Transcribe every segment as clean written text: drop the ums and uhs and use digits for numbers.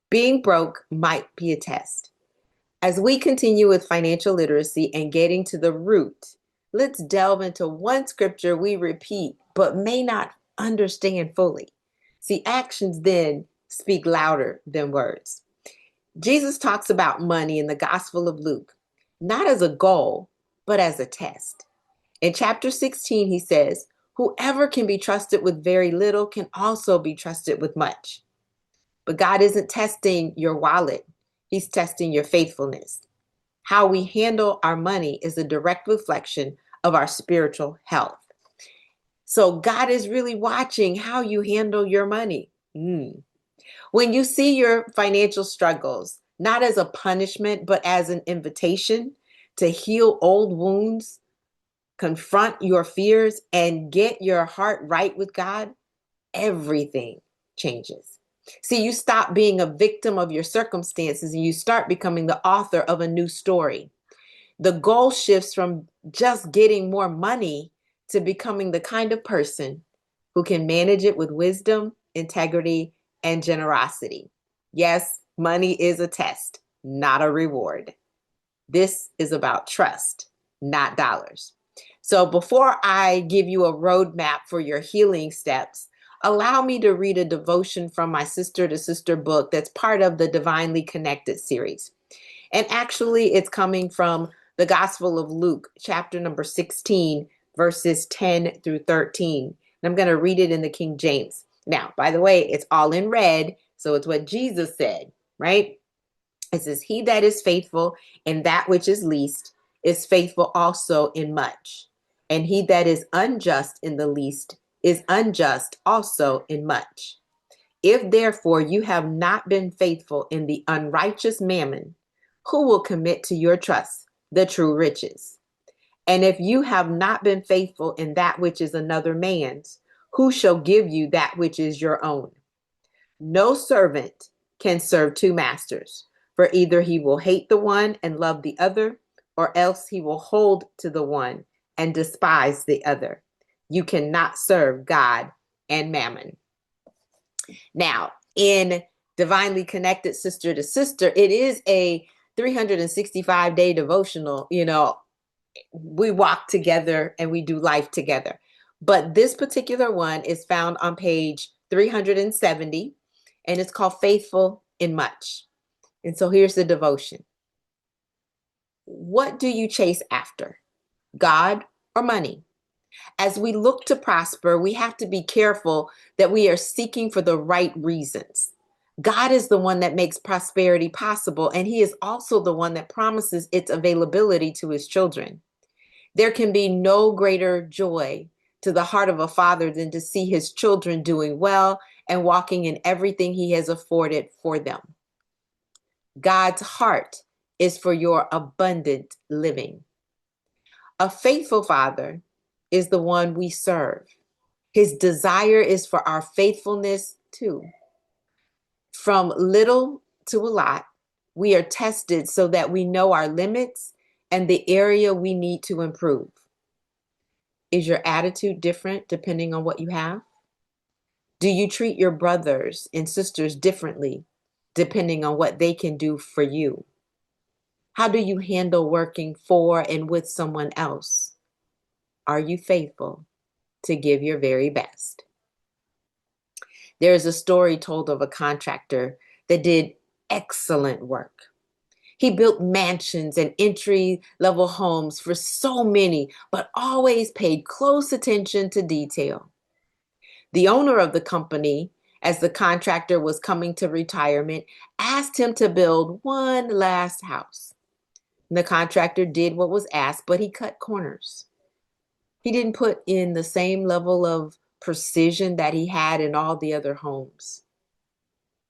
Being broke might be a test. As we continue with financial literacy and getting to the root, let's delve into one scripture we repeat but may not understand fully. See, actions then speak louder than words. Jesus talks about money in the Gospel of Luke, not as a goal, but as a test. In chapter 16, he says, "Whoever can be trusted with very little can also be trusted with much." But God isn't testing your wallet, He's testing your faithfulness. How we handle our money is a direct reflection of our spiritual health. So God is really watching how you handle your money. When you see your financial struggles, not as a punishment, but as an invitation to heal old wounds, confront your fears, and get your heart right with God, everything changes. See, you stop being a victim of your circumstances and you start becoming the author of a new story. The goal shifts from just getting more money to becoming the kind of person who can manage it with wisdom, integrity, and generosity. Yes, money is a test, not a reward. This is about trust, not dollars. So before I give you a roadmap for your healing steps, allow me to read a devotion from my Sister to Sister book that's part of the Divinely Connected series. And actually, it's coming from the Gospel of Luke, chapter number 16, verses 10 through 13. And I'm going to read it in the King James. Now, by the way, it's all in red, so it's what Jesus said, right? It says, "He that is faithful in that which is least is faithful also in much. And he that is unjust in the least is unjust also in much. If therefore you have not been faithful in the unrighteous mammon, who will commit to your trust the true riches? And if you have not been faithful in that which is another man's, who shall give you that which is your own? No servant can serve two masters, for either he will hate the one and love the other, or else he will hold to the one and despise the other. You cannot serve God and mammon." Now, in Divinely Connected Sister to Sister, it is a 365-day devotional. We walk together and we do life together. But this particular one is found on page 370, and it's called Faithful in Much. And so here's the devotion. What do you chase after? God or money? As we look to prosper, we have to be careful that we are seeking for the right reasons. God is the one that makes prosperity possible, and He is also the one that promises its availability to His children. There can be no greater joy to the heart of a father than to see his children doing well and walking in everything He has afforded for them. God's heart is for your abundant living. A faithful father is the one we serve. His desire is for our faithfulness too. From little to a lot, we are tested so that we know our limits and the area we need to improve. Is your attitude different depending on what you have? Do you treat your brothers and sisters differently depending on what they can do for you? How do you handle working for and with someone else? Are you faithful to give your very best? There is a story told of a contractor that did excellent work. He built mansions and entry-level homes for so many, but always paid close attention to detail. The owner of the company, as the contractor was coming to retirement, asked him to build one last house. The contractor did what was asked, but he cut corners. He didn't put in the same level of precision that he had in all the other homes.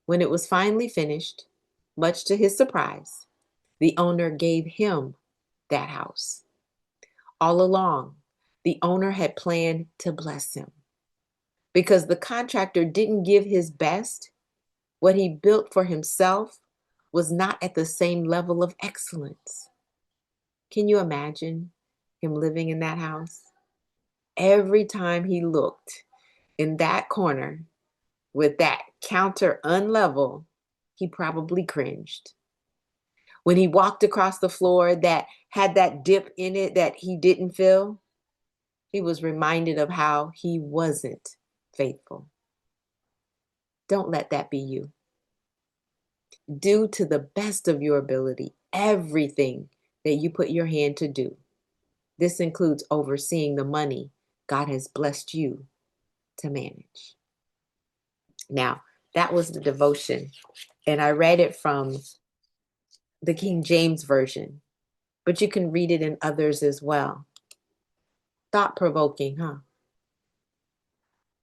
When it was finally finished, much to his surprise, the owner gave him that house. All along, the owner had planned to bless him. Because the contractor didn't give his best, what he built for himself was not at the same level of excellence. Can you imagine him living in that house? Every time he looked in that corner with that counter unlevel, he probably cringed. When he walked across the floor that had that dip in it that he didn't feel, he was reminded of how he wasn't faithful. Don't let that be you. Do to the best of your ability everything that you put your hand to do. This includes overseeing the money God has blessed you to manage. Now, that was the devotion, and I read it from the King James Version, but you can read it in others as well. Thought-provoking, huh?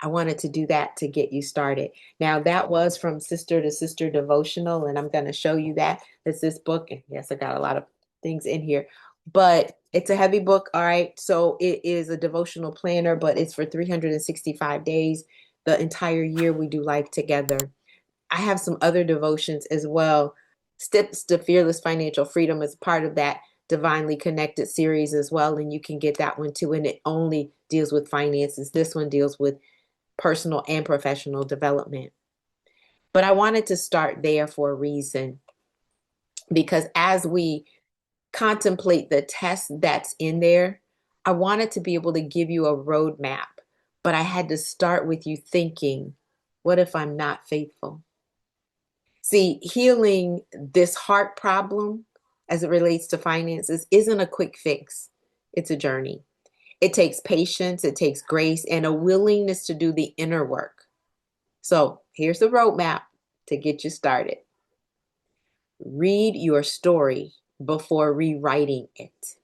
I wanted to do that to get you started. Now, that was from Sister to Sister Devotional, and I'm going to show you that. It's this book. And yes, I got a lot of things in here, but it's a heavy book. All right. So it is a devotional planner, but it's for 365 days. The entire year we do life together. I have some other devotions as well. Steps to Fearless Financial Freedom is part of that Divinely Connected series as well. And you can get that one too. And it only deals with finances. This one deals with personal and professional development. But I wanted to start there for a reason, because as we contemplate the test that's in there, I wanted to be able to give you a roadmap, but I had to start with you thinking, what if I'm not faithful? See, healing this heart problem as it relates to finances isn't a quick fix. It's a journey. It takes patience, it takes grace, and a willingness to do the inner work. So here's the roadmap to get you started. Read your story before rewriting it.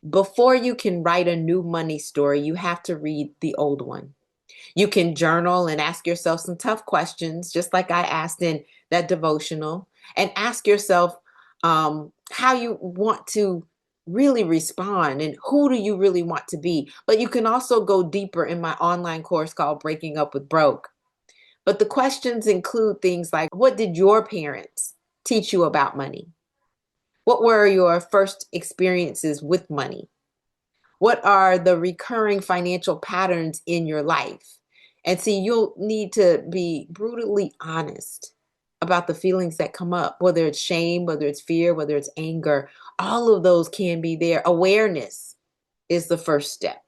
Before you can write a new money story, you have to read the old one. You can journal and ask yourself some tough questions, just like I asked in that devotional, and ask yourself how you want to really respond and who do you really want to be. But you can also go deeper in my online course called Breaking Up with Broke. But the questions include things like, what did your parents teach you about money? What were your first experiences with money? What are the recurring financial patterns in your life? And see, you'll need to be brutally honest about the feelings that come up, whether it's shame, whether it's fear, whether it's anger. All of those can be there. Awareness is the first step.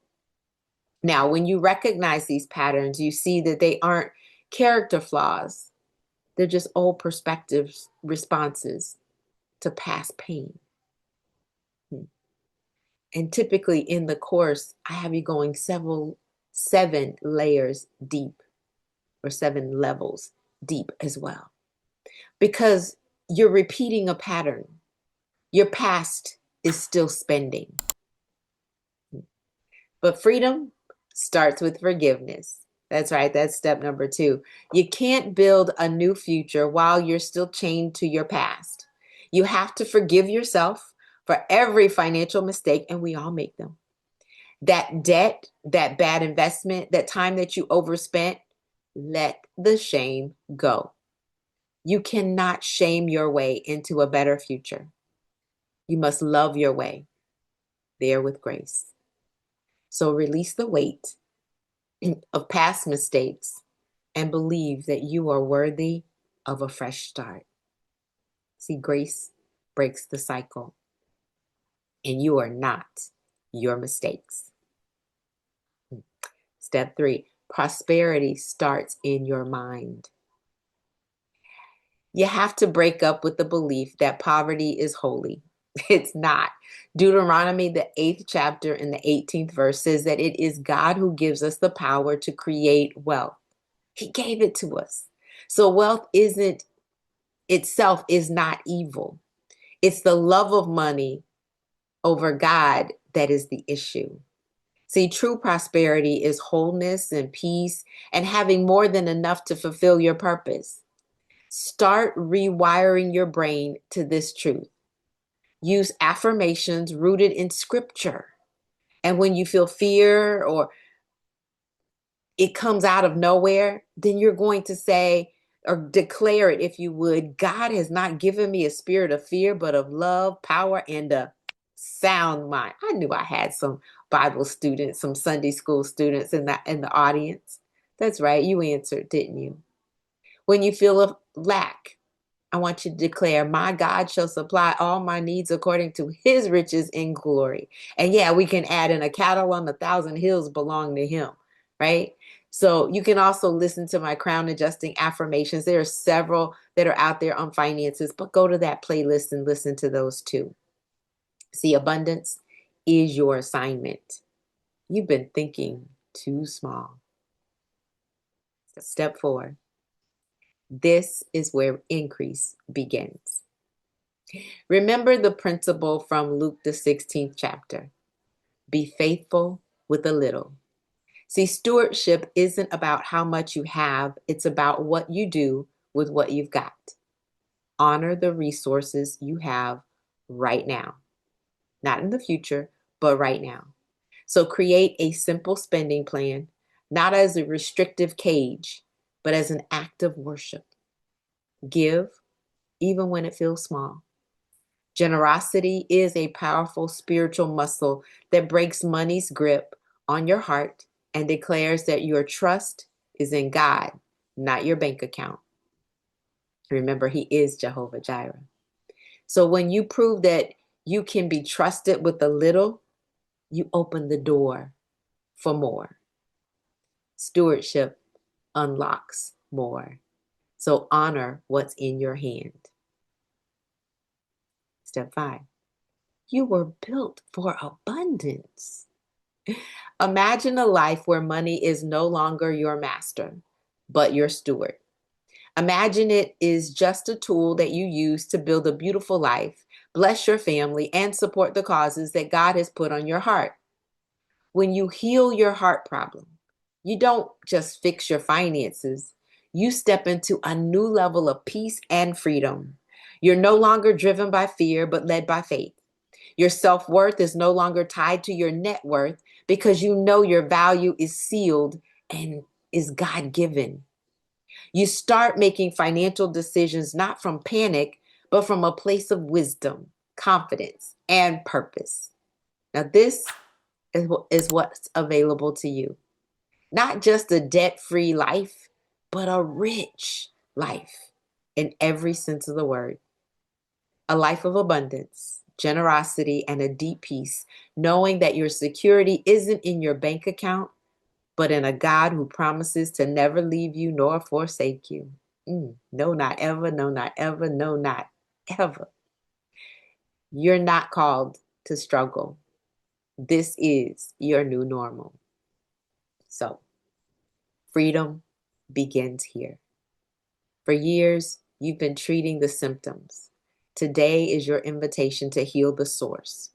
Now, when you recognize these patterns, you see that they aren't character flaws. They're just old perspectives, responses to past pain. And typically in the course, I have you going 7 layers deep, or 7 levels deep as well. Because you're repeating a pattern. Your past is still spending. But freedom starts with forgiveness. That's right. That's step number 2. You can't build a new future while you're still chained to your past. You have to forgive yourself for every financial mistake, and we all make them. That debt, that bad investment, that time that you overspent, let the shame go. You cannot shame your way into a better future. You must love your way there with grace. So release the weight of past mistakes and believe that you are worthy of a fresh start. See, grace breaks the cycle, and you are not your mistakes. Step 3, prosperity starts in your mind. You have to break up with the belief that poverty is holy. It's not. Deuteronomy, the 8th chapter and the 18th verse says that it is God who gives us the power to create wealth. He gave it to us. So wealth isn't itself is not evil. It's the love of money over God that is the issue. See, true prosperity is wholeness and peace and having more than enough to fulfill your purpose. Start rewiring your brain to this truth. Use affirmations rooted in scripture. And when you feel fear or it comes out of nowhere, then you're going to say or declare it, if you would, God has not given me a spirit of fear, but of love, power, and a sound mind. I knew I had some Bible students, some Sunday school students in the audience. That's right. You answered, didn't you? When you feel a lack, I want you to declare, my God shall supply all my needs according to his riches in glory. And yeah, we can add in, a cattle on 1,000 hills belong to him, right? So you can also listen to my crown adjusting affirmations. There are several that are out there on finances, but go to that playlist and listen to those too. See, abundance is your assignment. You've been thinking too small. Step 4. This is where increase begins. Remember the principle from Luke, the 16th chapter. Be faithful with a little. See, stewardship isn't about how much you have, it's about what you do with what you've got. Honor the resources you have right now, not in the future, but right now. So create a simple spending plan, not as a restrictive cage, but as an act of worship. Give, even when it feels small. Generosity is a powerful spiritual muscle that breaks money's grip on your heart and declares that your trust is in God, not your bank account. Remember, he is Jehovah Jireh. So when you prove that you can be trusted with a little, you open the door for more. Stewardship unlocks more. So honor what's in your hand. Step 5. You were built for abundance. Imagine a life where money is no longer your master, but your steward. Imagine it is just a tool that you use to build a beautiful life, bless your family, and support the causes that God has put on your heart. When you heal your heart problem, you don't just fix your finances, you step into a new level of peace and freedom. You're no longer driven by fear, but led by faith. Your self-worth is no longer tied to your net worth because you know your value is sealed and is God-given. You start making financial decisions not from panic, but from a place of wisdom, confidence, and purpose. Now, this is what's available to you. Not just a debt-free life, but a rich life in every sense of the word. A life of abundance, generosity, and a deep peace, knowing that your security isn't in your bank account, but in a God who promises to never leave you nor forsake you. No, not ever. No, not ever. No, not ever. You're not called to struggle. This is your new normal. So, freedom begins here. For years, you've been treating the symptoms. Today is your invitation to heal the source.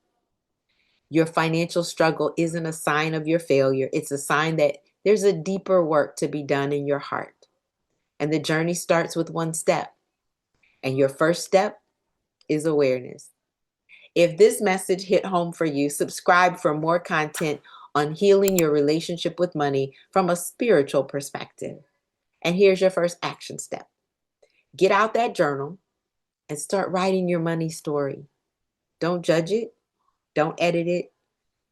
Your financial struggle isn't a sign of your failure. It's a sign that there's a deeper work to be done in your heart. And the journey starts with one step. And your first step is awareness. If this message hit home for you, subscribe for more content on healing your relationship with money from a spiritual perspective. And here's your first action step. Get out that journal and start writing your money story. Don't judge it. Don't edit it.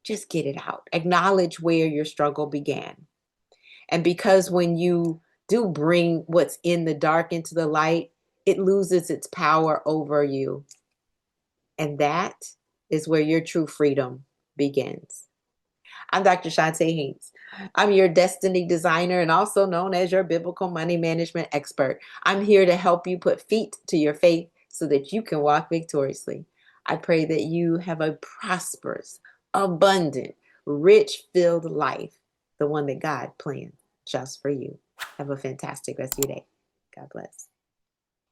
Just get it out. Acknowledge where your struggle began. And because when you do bring what's in the dark into the light, it loses its power over you. And that is where your true freedom begins. I'm Dr. Shantae Haynes. I'm your destiny designer and also known as your biblical money management expert. I'm here to help you put feet to your faith so that you can walk victoriously. I pray that you have a prosperous, abundant, rich-filled life, the one that God planned just for you. Have a fantastic rest of your day. God bless.